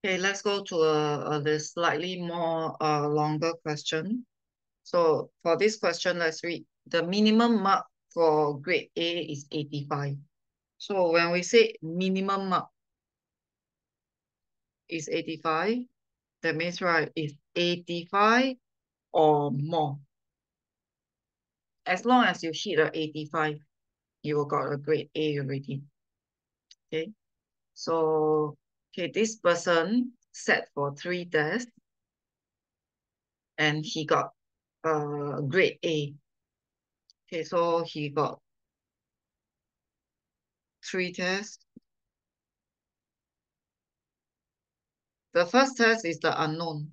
Okay, let's go to the slightly more longer question. So for this question, let's read. The minimum mark for grade A is 85. So when we say minimum mark is 85, that means, right, it's 85 or more. As long as you hit a 85, you got a grade A already. Okay. So, okay, this person sat for 3 tests and he got grade A. Okay, so he got 3 tests. The first test is the unknown.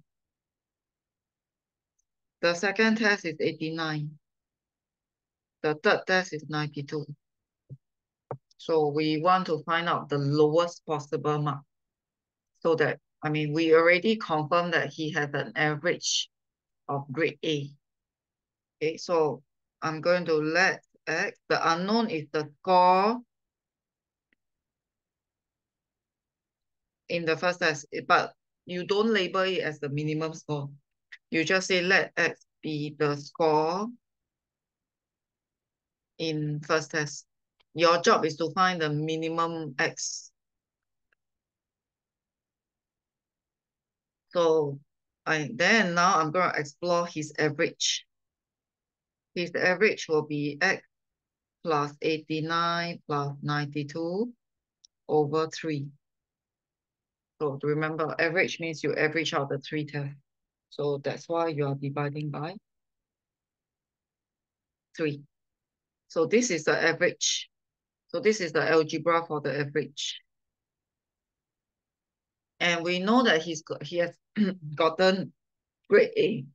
The second test is 89. The third test is 92. So we want to find out the lowest possible mark. So that, I mean, we already confirmed that he had an average of grade A. Okay, so I'm going to let X, the unknown is the score in the first test, but you don't label it as the minimum score. You just say let X be the score in first test. Your job is to find the minimum X. So then now I'm going to explore his average. His average will be X plus 89 plus 92 over 3. So remember, average means you average out the 3 tests. So that's why you are dividing by 3. So this is the average. So this is the algebra for the average. And we know that he has gotten grade A.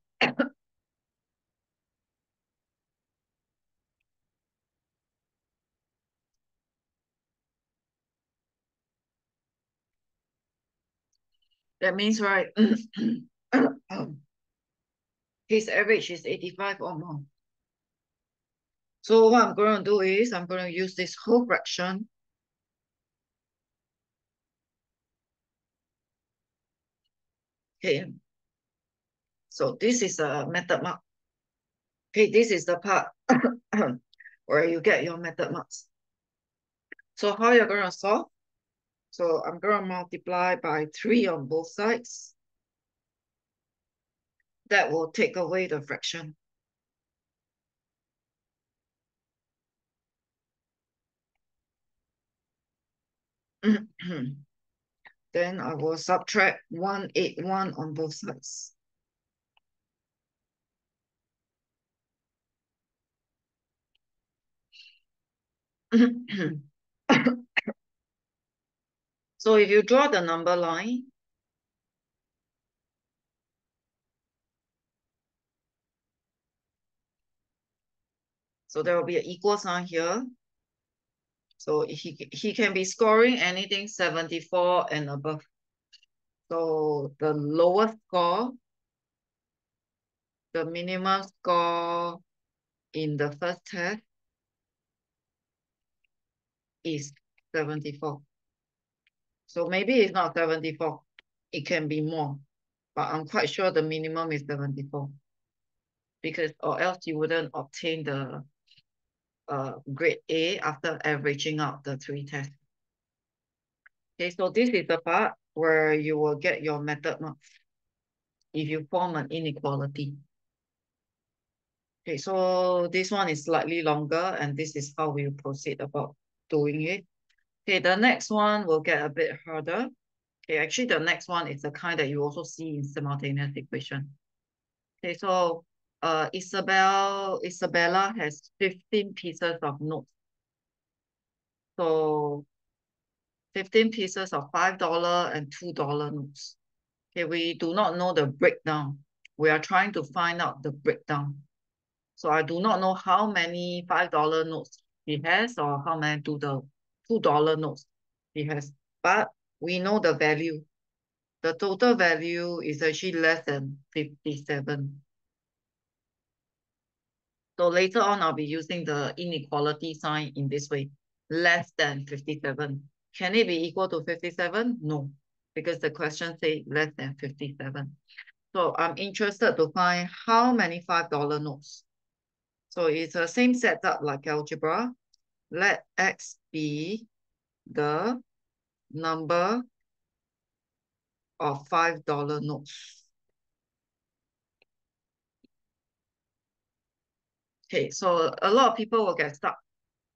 That means, right, his average is 85 or more. So what I'm going to do is I'm going to use this whole fraction. Okay. So this is a method mark. Okay, this is the part where you get your method marks. So how you're going to solve? So I'm going to multiply by 3 on both sides. That will take away the fraction. Then I will subtract 181 on both sides. So if you draw the number line, so there will be an equal sign here. So he can be scoring anything 74 and above. So the lowest score, the minimum score in the first test is 74. So maybe it's not 74. It can be more. But I'm quite sure the minimum is 74. Because or else you wouldn't obtain the grade A after averaging out the 3 tests. Okay, so this is the part where you will get your method marks if you form an inequality. Okay, so this one is slightly longer and this is how we proceed about doing it. Okay, the next one will get a bit harder. Okay, actually the next one is the kind that you also see in simultaneous equation. Okay, so Isabella has 15 pieces of notes. So 15 pieces of $5 and $2 notes. Okay, we do not know the breakdown. We are trying to find out the breakdown. So I do not know how many $5 notes he has or how many $2 notes he has. But we know the value. The total value is actually less than 57. So later on, I'll be using the inequality sign in this way. Less than 57. Can it be equal to 57? No. because the question say less than 57. So I'm interested to find how many $5 notes. So it's the same setup like algebra. Let X be the number of $5 notes. Okay, so a lot of people will get stuck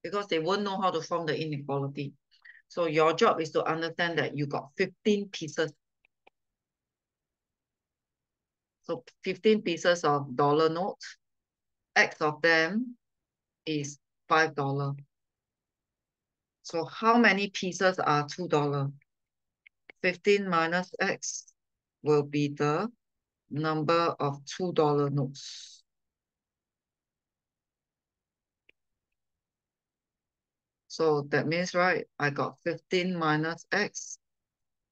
because they won't know how to form the inequality. So your job is to understand that you got 15 pieces. So 15 pieces of dollar notes. X of them is $5. So how many pieces are $2? 15 minus X will be the number of $2 notes. So that means, right, I got 15 minus X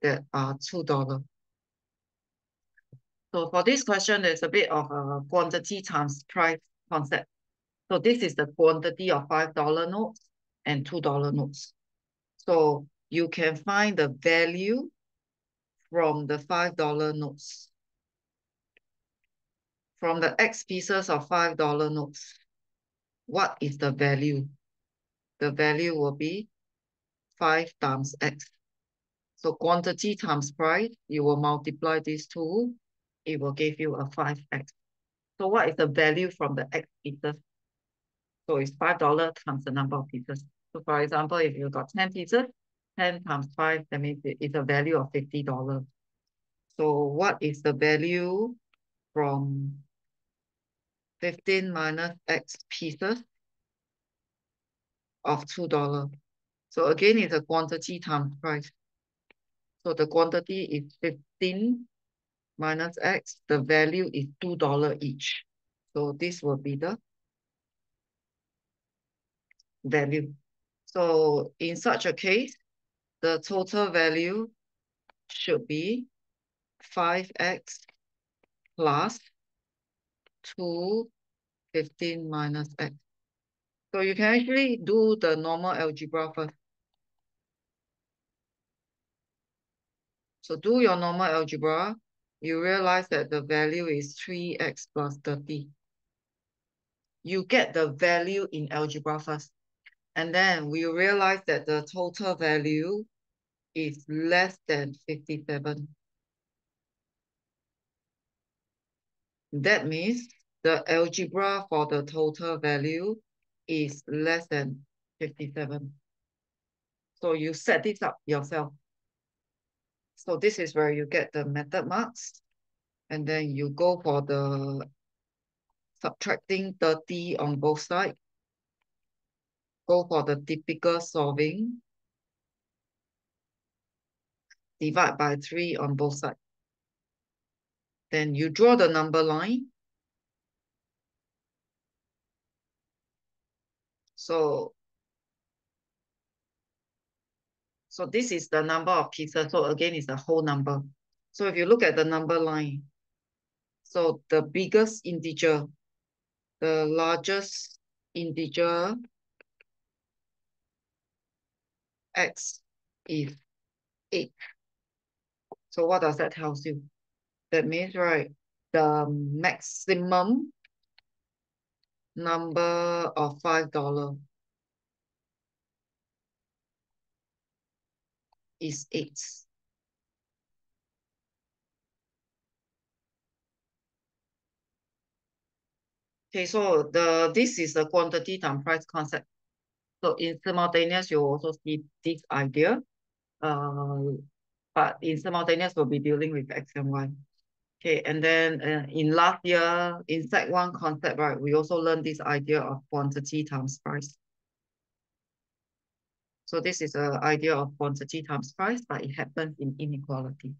that are $2. So for this question, there's a bit of a quantity times price concept. So this is the quantity of $5 notes and $2 notes. So you can find the value from the $5 notes. From the X pieces of $5 notes, what is the value? The value will be 5 times X. So quantity times price, you will multiply these two, it will give you a 5X. So what is the value from the X pieces? So it's $5 times the number of pieces. So for example, if you got 10 pieces, 10 times 5, that means it's a value of $50. So what is the value from 15 minus X pieces of $2? So again, it's a quantity times price. So the quantity is 15 minus X. The value is $2 each. So this will be the value. So in such a case, the total value should be 5X plus 2, 15 minus X. So you can actually do the normal algebra first. So do your normal algebra. You realize that the value is 3X plus 30. You get the value in algebra first. And then we realize that the total value is less than 57. That means the algebra for the total value is less than 57. So you set this up yourself. So this is where you get the method marks. And then you go for the subtracting 30 on both sides. Go for the typical solving. Divide by 3 on both sides. Then you draw the number line. So this is the number of pieces. So again, it's a whole number. So if you look at the number line, so the biggest integer, the largest integer, X is 8. So what does that tell you? That means, right, the maximum number of $5 is 8. Okay, so this is the quantity times price concept. So in simultaneous, you also see this idea. But in simultaneous, we'll be dealing with X and Y. Okay, and then in last year, in Sec 1 concept, right, we also learned this idea of quantity times price. So this is an idea of quantity times price, but it happens in inequality.